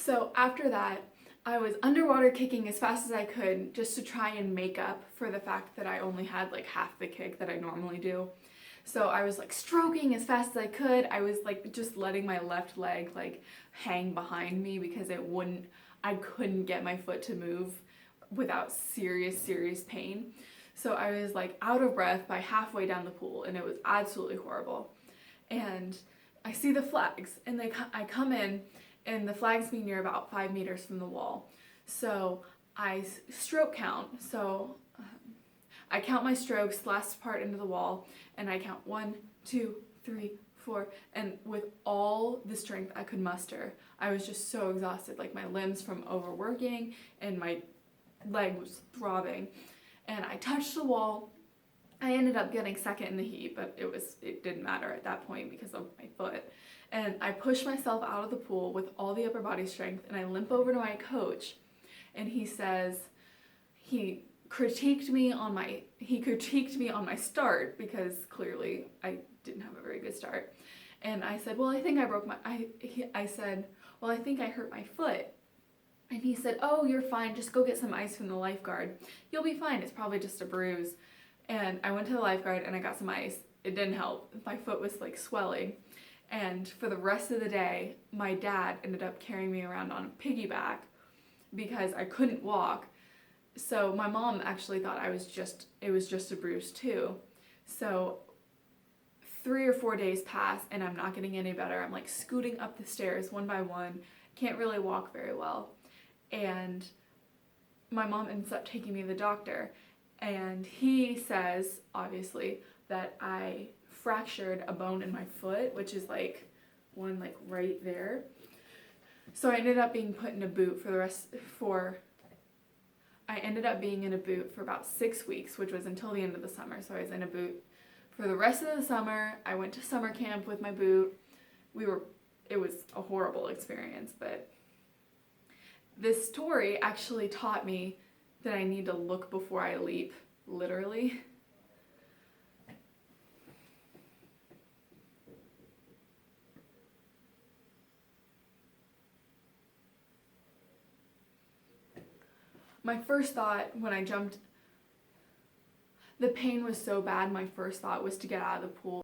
So after that, I was underwater kicking as fast as I could just to try and make up for the fact that I only had like half the kick that I normally do. So I was like stroking as fast as I could. I was like just letting my left leg like hang behind me because I couldn't get my foot to move without serious pain. So I was like out of breath by halfway down the pool, and it was absolutely horrible. And I see the flags, and I come in, and the flags mean you're about 5 meters from the wall. So I stroke count. So I count my strokes, last part into the wall, and I count 1, 2, 3, 4, and with all the strength I could muster, I was just so exhausted, like my limbs from overworking, and my leg was throbbing. And I touched the wall. I ended up getting second in the heat, but it didn't matter at that point because of my foot. And I pushed myself out of the pool with all the upper body strength, and I limp over to my coach, and he says he critiqued me on my start because clearly I didn't have a very good start. And I said, well, I think I said, well, I think I hurt my foot. And he said, oh, you're fine. Just go get some ice from the lifeguard. You'll be fine. It's probably just a bruise. And I went to the lifeguard and I got some ice. It didn't help. My foot was like swelling. And for the rest of the day, my dad ended up carrying me around on a piggyback because I couldn't walk. So my mom actually thought it was just a bruise too. So 3 or 4 days pass and I'm not getting any better. I'm like scooting up the stairs one by one. Can't really walk very well. And my mom ends up taking me to the doctor, and he says, obviously, that I fractured a bone in my foot, which is like one like right there. So I ended up being put in a boot I ended up being in a boot for about 6 weeks, which was until the end of the summer. So I was in a boot for the rest of the summer. I went to summer camp with my boot. It was a horrible experience, but this story actually taught me that I need to look before I leap, literally. My first thought when I jumped, the pain was so bad, my first thought was to get out of the pool.